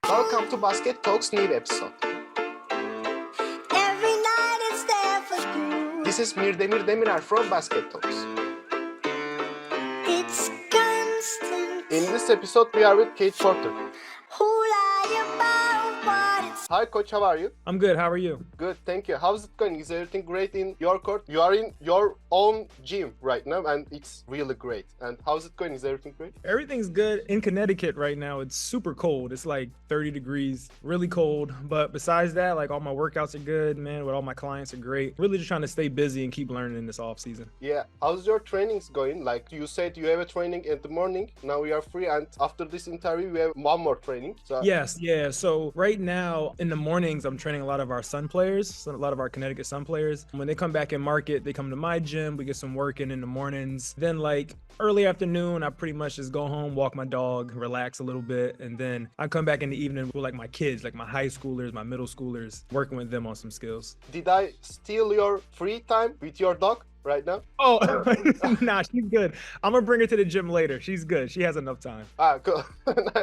Welcome to Basket Talks new episode. Every night it's there for school. This is Mirdemir Demirer from Basket Talks. It's constant. In this episode, we are with Kate Porter. Who lie about what it's Hi, Coach. How are you? I'm good. How are you? Good, thank you. How's it going? Is everything great in your court? You are in your own gym right now, and it's really great. And how's it going? Is everything great? Everything's good. In Connecticut right now, it's super cold. It's like 30 degrees, really cold. But besides that, like all my workouts are good, man. With all my clients are great. Really just trying to stay busy and keep learning in this off season. Yeah. How's your trainings going? Like you said, you have a training in the morning. Now we are free, and after this interview, we have one more training. So Yes, yeah. So right now in the mornings, I'm training a lot of our Sun players, a lot of our Connecticut Sun players. When they come back in market, they come to my gym. We get some work in the mornings. Then like early afternoon, I pretty much just go home, walk my dog, relax a little bit. And then I come back in the evening with like my kids, like my high schoolers, my middle schoolers, working with them on some skills. did I steal your free time with your dog right now? Oh, nah, she's good. I'm gonna bring her to the gym later. She's good. She has enough time. Ah, cool.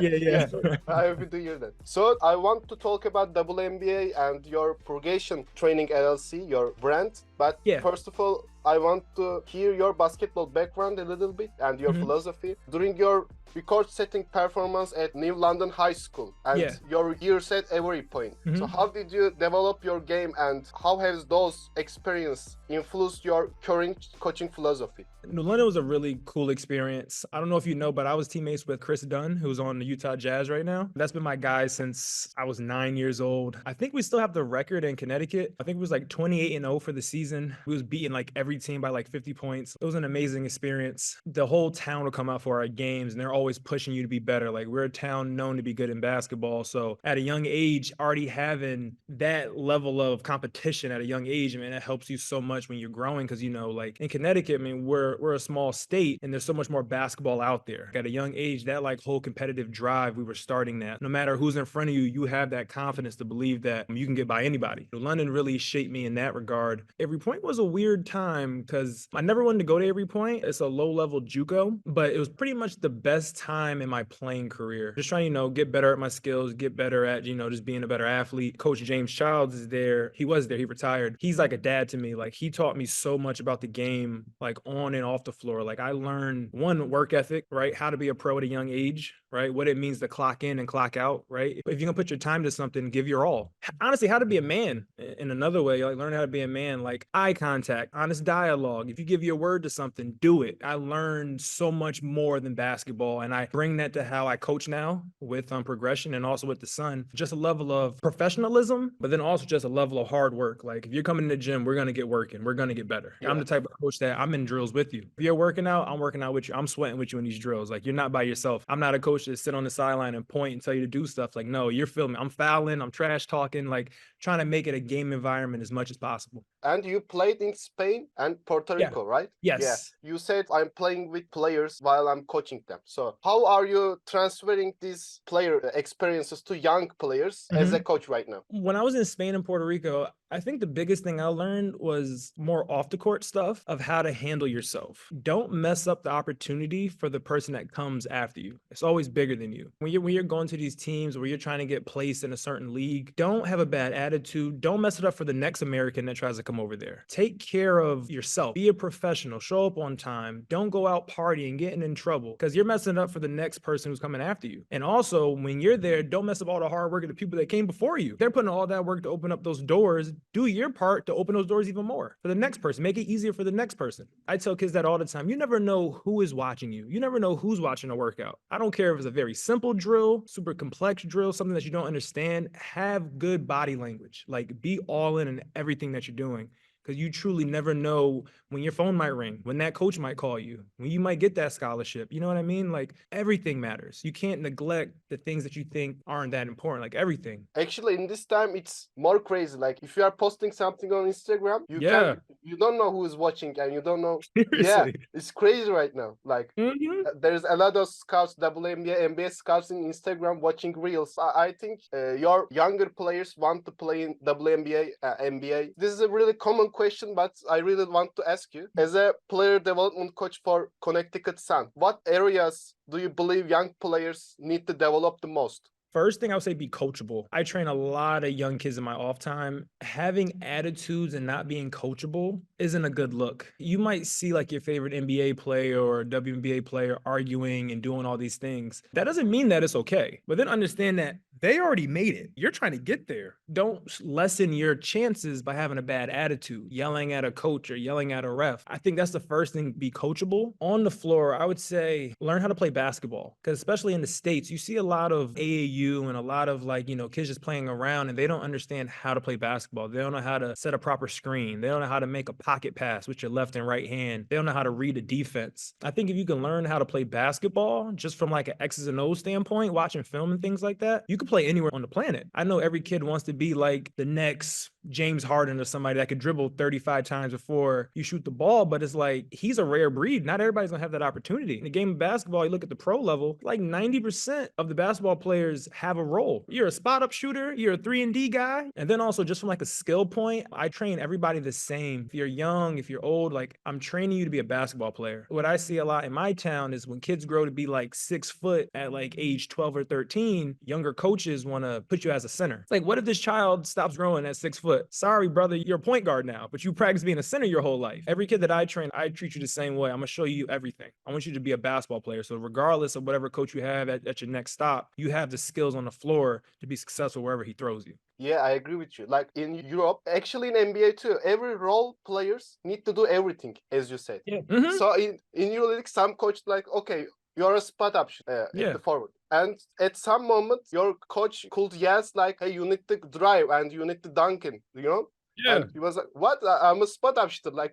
Yeah. I'm happy to hear that. So I want to talk about WNBA and your Progression Training LLC, your brand. But Yeah. first of all, I want to hear your basketball background a little bit and your philosophy. During your record-setting performance at New London High School, and Yeah. your years at every point. So how did you develop your game, and how has those experiences influenced your current coaching philosophy? New London was a really cool experience. I don't know if you know, but I was teammates with Chris Dunn, who's on the Utah Jazz right now. That's been my guy since I was 9 years old. I think we still have the record in Connecticut. I think it was like 28-0 for the season. We was beating like every team by like 50 points. It was an amazing experience. The whole town would come out for our games, and they're always pushing you to be better. Like we're a town known to be good in basketball. So at a young age, already having that level of competition at a young age, I mean, it helps you so much when you're growing. Cause you know, like in Connecticut, I mean, we're a small state and there's so much more basketball out there. At a young age, that like whole competitive drive, we were starting that. No matter who's in front of you, you have that confidence to believe that you can get by anybody. London really shaped me in that regard. Every Point was a weird time because I never wanted to go to Every Point. It's a low-level JUCO, but it was pretty much the best time in my playing career. Just trying, get better at my skills, get better at, just being a better athlete. Coach James Childs is there. He was there. He retired. He's like a dad to me. Like he taught me so much about the game, like on and off the floor. Like I learned one, work ethic, right? How to be a pro at a young age, right? What it means to clock in and clock out, right? If you're gonna put your time to something, give your all. Honestly, how to be a man in another way, like learn how to be a man, like eye contact, honest dialogue. If you give your word to something, do it. I learned so much more than basketball, and I bring that to how I coach now with Progression and also with the Sun. Just a level of professionalism, but then also just a level of hard work. Like if you're coming to the gym, we're gonna get working. We're gonna get better. Yeah. I'm the type of coach that I'm in drills with you. If you're working out, I'm working out with you. I'm sweating with you in these drills. Like you're not by yourself. I'm not a coach to sit on the sideline and point and tell you to do stuff. Like, no, you're filming. I'm fouling. I'm trash talking, like trying to make it a game environment as much as possible. And you played in Spain and Puerto Yeah. Rico, right? Yes. Yeah. You said I'm playing with players while I'm coaching them. So how are you transferring these player experiences to young players as a coach right now? When I was in Spain and Puerto Rico, I think the biggest thing I learned was more off the court stuff of how to handle yourself. Don't mess up the opportunity for the person that comes after you. It's always bigger than you. When you're going to these teams where you're trying to get placed in a certain league, don't have a bad attitude. Don't mess it up for the next American that tries to come over there. Take care of yourself. Be a professional. Show up on time. Don't go out partying, getting in trouble, because you're messing it up for the next person who's coming after you. And also, when you're there, don't mess up all the hard work of the people that came before you. They're putting all that work to open up those doors. Do your part to open those doors even more for the next person. Make it easier for the next person. I tell kids that all the time. You never know who is watching you. You never know who's watching a workout. I don't care if it's a very simple drill, super complex drill, something that you don't understand. Have good body language. Like be all in everything that you're doing. Because you truly never know when your phone might ring, when that coach might call you, when you might get that scholarship. You know what I mean? Like everything matters. You can't neglect the things that you think aren't that important, like everything. Actually, in this time, it's more crazy. Like if you are posting something on Instagram, you don't know who is watching and you don't know. Seriously. Yeah, it's crazy right now. Like there's a lot of scouts, WNBA, NBA scouts in Instagram watching reels. I think your younger players want to play in WNBA, NBA. This is a really common question, but I really want to ask you, as a player development coach for Connecticut Sun, what areas do you believe young players need to develop the most? First thing I would say, be coachable. I train a lot of young kids in my off time. Having attitudes and not being coachable isn't a good look. You might see like your favorite NBA player or WNBA player arguing and doing all these things. That doesn't mean that it's okay. But then understand that they already made it. You're trying to get there. Don't lessen your chances by having a bad attitude, yelling at a coach or yelling at a ref. I think that's the first thing, be coachable. On the floor, I would say learn how to play basketball, because especially in the States, you see a lot of AAU and a lot of like, kids just playing around and they don't understand how to play basketball. They don't know how to set a proper screen. They don't know how to make a pocket pass with your left and right hand. They don't know how to read a defense. I think if you can learn how to play basketball just from like an X's and O's standpoint, watching film and things like that, you can play anywhere on the planet. I know every kid wants to be like the next James Harden or somebody that could dribble 35 times before you shoot the ball, but it's like he's a rare breed. Not everybody's gonna have that opportunity. In the game of basketball, you look at the pro level, like 90% of the basketball players have a role. You're a spot up shooter, you're a 3-and-D guy, and then also just from like a skill point, I train everybody the same. If you're young, if you're old, like I'm training you to be a basketball player. What I see a lot in my town is when kids grow to be like 6 foot at like age 12 or 13, younger coaches want to put you as a center. It's like, what if this child stops growing at 6 foot? Sorry, brother, you're a point guard now, but you practice being a center your whole life. Every kid that I train, I treat you the same way. I'm gonna show you everything. I want you to be a basketball player. So regardless of whatever coach you have at your next stop, you have the skills on the floor to be successful wherever he throws you. Yeah, I agree with you. Like in Europe, actually in NBA too, every role players need to do everything, as you said. Yeah. So in EuroLeague, some coach like, okay, you're a spot option at the forward. And at some moment, your coach could yell like, hey, you need to drive and you need to dunk in, Yeah. And he was like, what? I'm a spot up shooter. Like,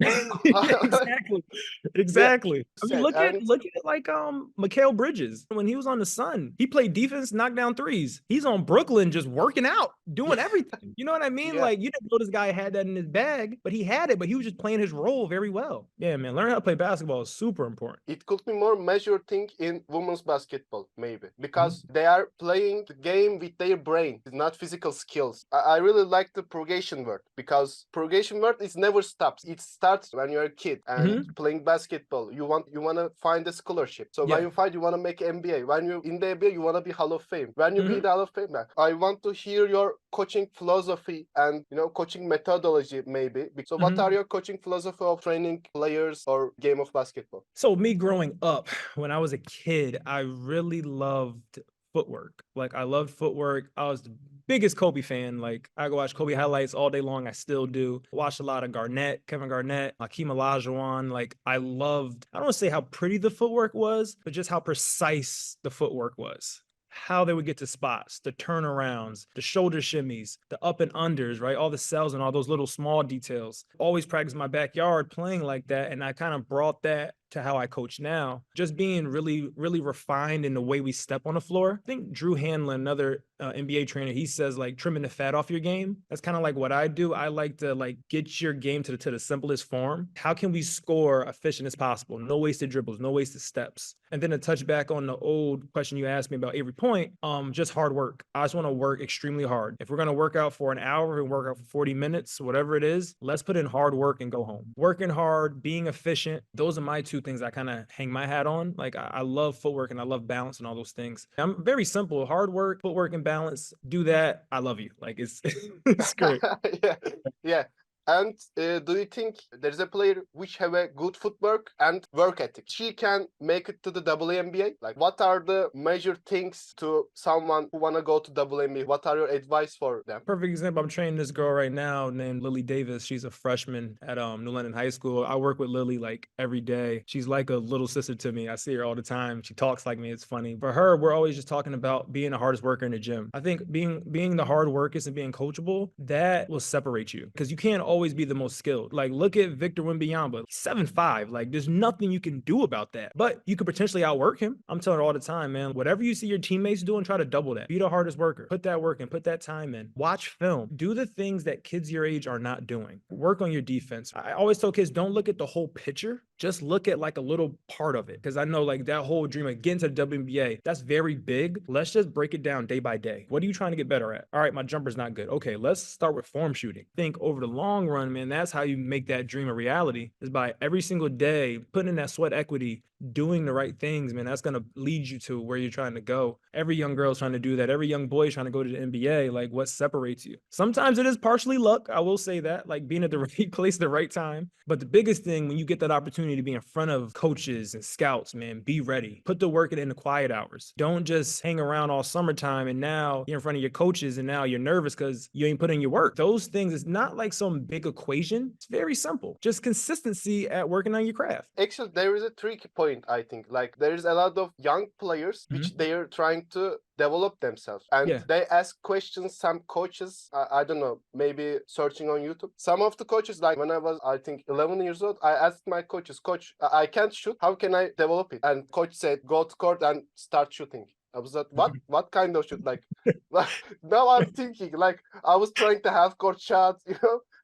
exactly. Yeah. I mean, look at it like Mikal Bridges. When he was on the Sun, he played defense, knocked down threes. He's on Brooklyn just working out, doing everything. You know what I mean? Yeah. Like, you didn't know this guy had that in his bag, but he had it, but he was just playing his role very well. Yeah, man, learning how to play basketball is super important. It could be more measured thing in women's basketball, maybe, because they are playing the game with their brain, not physical skills. I really like the progression word, because progression word is never stops. It starts when you're a kid and playing basketball. You want to find a scholarship. So when you find, you want to make NBA. When you in the NBA, you want to be Hall of Fame. When you be the Hall of Fame, I want to hear your coaching philosophy and coaching methodology, maybe. So what are your coaching philosophy of training players or game of basketball? So me growing up, when I was a kid, I really loved footwork. Like I loved footwork. I was the biggest Kobe fan. Like I go watch Kobe highlights all day long. I still do. Watched a lot of Kevin Garnett, Hakeem Olajuwon. Like I don't want to say how pretty the footwork was, but just how precise the footwork was. How they would get to spots, the turnarounds, the shoulder shimmies, the up and unders, right? All the cells and all those little small details. Always practice my backyard playing like that. And I kind of brought that to how I coach now, just being really, really refined in the way we step on the floor. I think Drew Hanlon, another NBA trainer, he says like trimming the fat off your game. That's kind of like what I do. I like to like get your game to the simplest form. How can we score efficient as possible? No wasted dribbles, no wasted steps. And then to touch back on the old question you asked me about every point, just hard work. I just want to work extremely hard. If we're going to work out for an hour and work out for 40 minutes, whatever it is, let's put in hard work and go home. Working hard, being efficient. Those are my two things I kind of hang my hat on. Like I love footwork and I love balance and all those things. I'm very simple. Hard work, footwork, and balance. Do that. I love you. Like it's great. Yeah. And do you think there's a player which have a good footwork and work ethic? She can make it to the WNBA? Like, what are the major things to someone who want to go to WNBA? What are your advice for them? Perfect example. I'm training this girl right now named Lily Davis. She's a freshman at New London High School. I work with Lily like every day. She's like a little sister to me. I see her all the time. She talks like me. It's funny. For her, we're always just talking about being the hardest worker in the gym. I think being the hard workers and being coachable, that will separate you, because you can't always be the most skilled. Like look at Victor Wembanyama, 7'5". Like there's nothing you can do about that, but you could potentially outwork him. I'm telling her all the time, man, whatever you see your teammates doing, try to double that. Be the hardest worker. Put that work in, put that time in. Watch film. Do the things that kids your age are not doing. Work on your defense. I always tell kids, don't look at the whole picture. Just look at like a little part of it. Because I know like that whole dream of getting to the WNBA, that's very big. Let's just break it down day by day. What are you trying to get better at? All right, my jumper's not good. Okay, let's start with form shooting. Think over the long run, man, that's how you make that dream a reality, is by every single day putting in that sweat equity, doing the right things, man, that's going to lead you to where you're trying to go. Every young girl's trying to do that. Every young boy is trying to go to the NBA. Like, what separates you? Sometimes it is partially luck. I will say that, like being at the right place at the right time. But the biggest thing, when you get that opportunity to be in front of coaches and scouts, man, be ready. Put the work in the quiet hours. Don't just hang around all summertime and now you're in front of your coaches and now you're nervous because you ain't put in your work. Those things, it's not like some big equation. It's very simple. Just consistency at working on your craft. Actually, there is a tricky point, I think. Like, there is a lot of young players which they are trying to develop themselves, and Yeah. they ask questions. Some coaches, I don't know, maybe searching on YouTube. Some of the coaches, like when I was, I think, 11 years old, I asked my coaches, "Coach, I can't shoot. How can I develop it?" And coach said, "Go to court and start shooting." I was like, what kind of shoot? Like, now I'm thinking, like, I was trying to have court shots,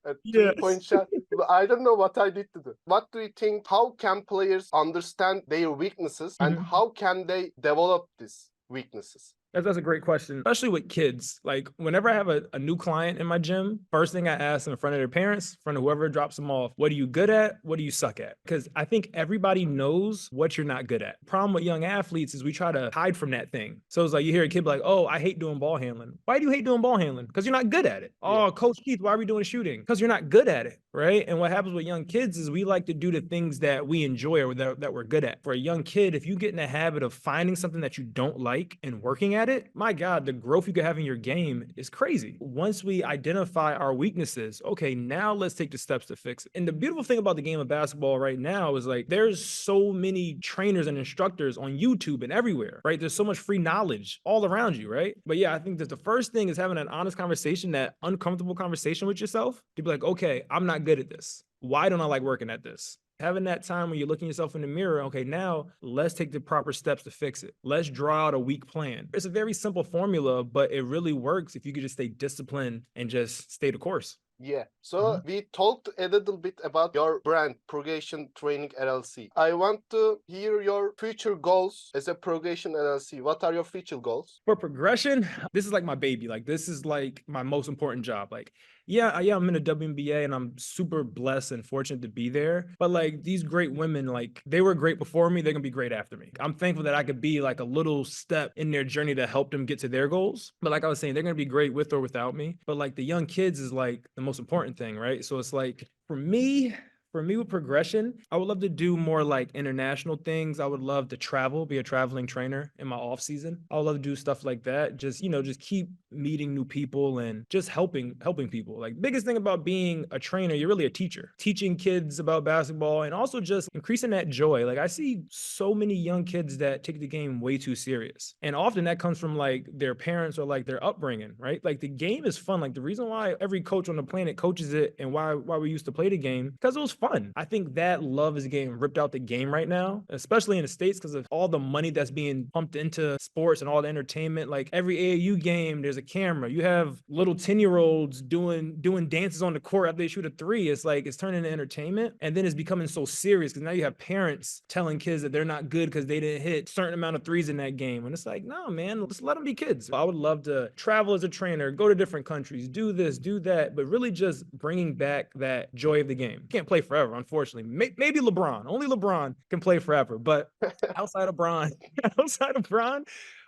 a three-point shot. I don't know what I did to do. What do you think? How can players understand their weaknesses, and how can they develop these weaknesses? That's a great question, especially with kids. Like, whenever I have a new client in my gym, first thing I ask them in front of their parents, in front of whoever drops them off, what are you good at? What do you suck at? Because I think everybody knows what you're not good at. Problem with young athletes is we try to hide from that thing. So it's like you hear a kid be like, "Oh, I hate doing ball handling." Why do you hate doing ball handling? Because you're not good at it. Oh, Coach Keith, why are we doing shooting? Because you're not good at it, right? And what happens with young kids is we like to do the things that we enjoy or that we're good at. For a young kid, if you get in the habit of finding something that you don't like and working at it, my God, the growth you could have in your game is crazy. Once we identify our weaknesses, okay, now let's take the steps to fix it. And the beautiful thing about the game of basketball right now is like there's so many trainers and instructors on YouTube and everywhere, right? There's so much free knowledge all around you, right? But yeah, I think that the first thing is having an honest conversation, that uncomfortable conversation with yourself to be like, okay, I'm not good at this. Why don't I like working at this? Having that time when you're looking yourself in the mirror, okay, now let's take the proper steps to fix it. Let's draw out a weak plan. It's a very simple formula, but it really works if you could just stay disciplined and just stay the course. Yeah. So we talked a little bit about your brand, Progression Training LLC. I want to hear your future goals as a Progression LLC. What are your future goals? For Progression, this is like my baby. Like, this is like my most important job. Like, yeah, I'm in a WNBA and I'm super blessed and fortunate to be there. But like these great women, like they were great before me, they're gonna be great after me. I'm thankful that I could be like a little step in their journey to help them get to their goals. But like I was saying, they're gonna be great with or without me. But like the young kids is like the most important thing, right? So it's like for me with Progression, I would love to do more like international things. I would love to travel, be a traveling trainer in my off season. I would love to do stuff like that. Just, just keep meeting new people and just helping people. Like, biggest thing about being a trainer, you're really a teacher, teaching kids about basketball and also just increasing that joy. Like, I see so many young kids that take the game way too serious. And often that comes from like their parents or like their upbringing, right? Like the game is fun. Like the reason why every coach on the planet coaches it and why we used to play the game, because it was fun. I think that love is getting ripped out the game right now, especially in the States, because of all the money that's being pumped into sports and all the entertainment. Like every AAU game, there's a camera. You have little 10-year-olds doing dances on the court after they shoot a three. It's like it's turning into entertainment. And then it's becoming so serious because now you have parents telling kids that they're not good because they didn't hit a certain amount of threes in that game. And it's like, no, man, just let them be kids. I would love to travel as a trainer, go to different countries, do this, do that, but really just bringing back that joy of the game. You can't play forever, unfortunately. Maybe LeBron. Only LeBron can play forever. But outside of Bron,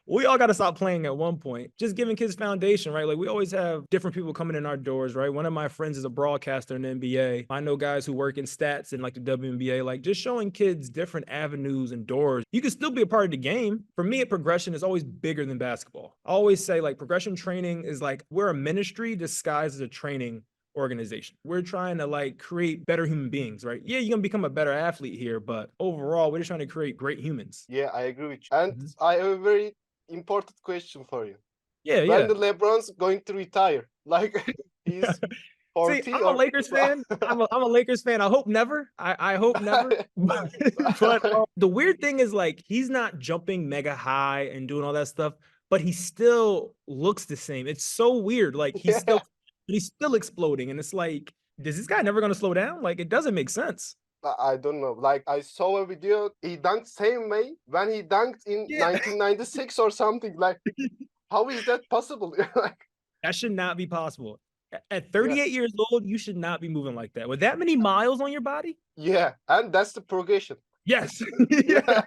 we all got to stop playing at one point. Just giving kids foundation, right? Like we always have different people coming in our doors, right? One of my friends is a broadcaster in the NBA. I know guys who work in stats in like the WNBA, like just showing kids different avenues and doors. You can still be a part of the game. For me, Progression is always bigger than basketball. I always say like Progression Training is like we're a ministry disguised as a training organization. We're trying to like create better human beings, right? Yeah, you're gonna become a better athlete here, but overall, we're just trying to create great humans. Yeah, I agree with you. And I have a very important question for you. Yeah. When the LeBron's going to retire? Like he's 40. See, I'm a Lakers fan. I'm a Lakers fan. I hope never. I hope never. But the weird thing is like he's not jumping mega high and doing all that stuff, but he still looks the same. It's so weird. Like he's still exploding. And it's like, is this guy never going to slow down? Like, it doesn't make sense. I don't know. Like, I saw a video. He dunked same way when he dunked in 1996 or something. Like, how is that possible? Like, that should not be possible. At 38 years old, you should not be moving like that. With that many miles on your body? Yeah, and that's the progression. Yes. Yeah.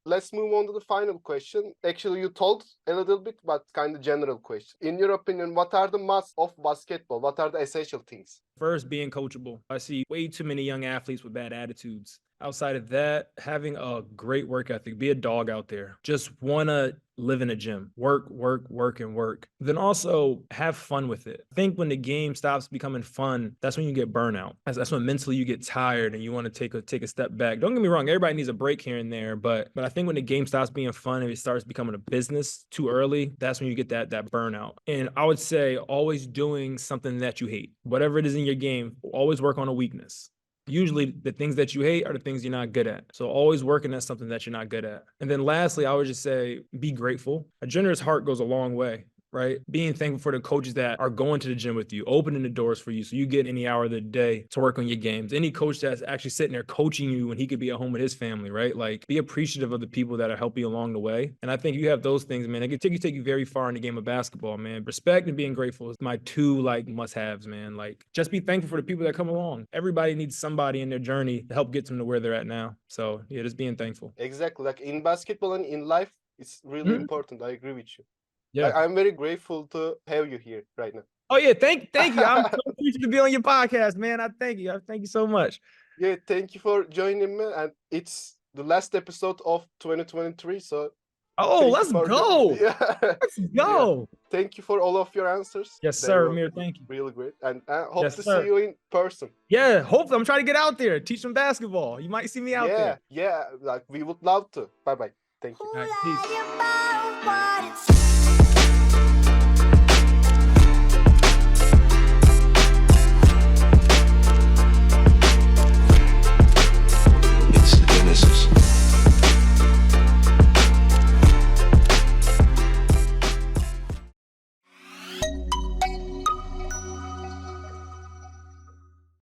Let's move on to the final question. Actually, you told a little bit, but kind of general question. In your opinion, what are the must of basketball? What are the essential things? First, being coachable. I see way too many young athletes with bad attitudes. Outside of that, having a great work ethic, be a dog out there. Just want to live in a gym, work, work, work, and work. Then also have fun with it. I think when the game stops becoming fun, that's when you get burnout. That's when mentally you get tired and you want to take a step back. Don't get me wrong, everybody needs a break here and there, but I think when the game stops being fun and it starts becoming a business too early, that's when you get that burnout. And I would say always doing something that you hate. Whatever it is in your game, always work on a weakness. Usually the things that you hate are the things you're not good at. So always working at something that you're not good at. And then lastly, I would just say, be grateful. A generous heart goes a long way, right? Being thankful for the coaches that are going to the gym with you, opening the doors for you so you get any hour of the day to work on your games. Any coach that's actually sitting there coaching you when he could be at home with his family, right? Like, be appreciative of the people that are helping you along the way. And I think you have those things, man. It can take you very far in the game of basketball, man. Respect and being grateful is my two like must-haves, man. Like, just be thankful for the people that come along. Everybody needs somebody in their journey to help get them to where they're at now. So yeah, just being thankful. Exactly. Like in basketball and in life, it's really important. I agree with you. Yeah. I'm very grateful to have you here right now. Oh yeah, thank you. I'm so appreciative to be on your podcast, man. I thank you. I thank you so much. Yeah, thank you for joining me. And it's the last episode of 2023. So Oh, let's go. Yeah. Let's go. Yeah. Thank you for all of your answers. Yes, They sir, were Amir. Thank you. really great. And I hope Yes, to sir. see you in person. Yeah, hopefully I'm trying to get out there, teach some basketball. You might see me out there. Yeah, like we would love to. Bye bye. Thank you. All right, Who peace. lie about what it's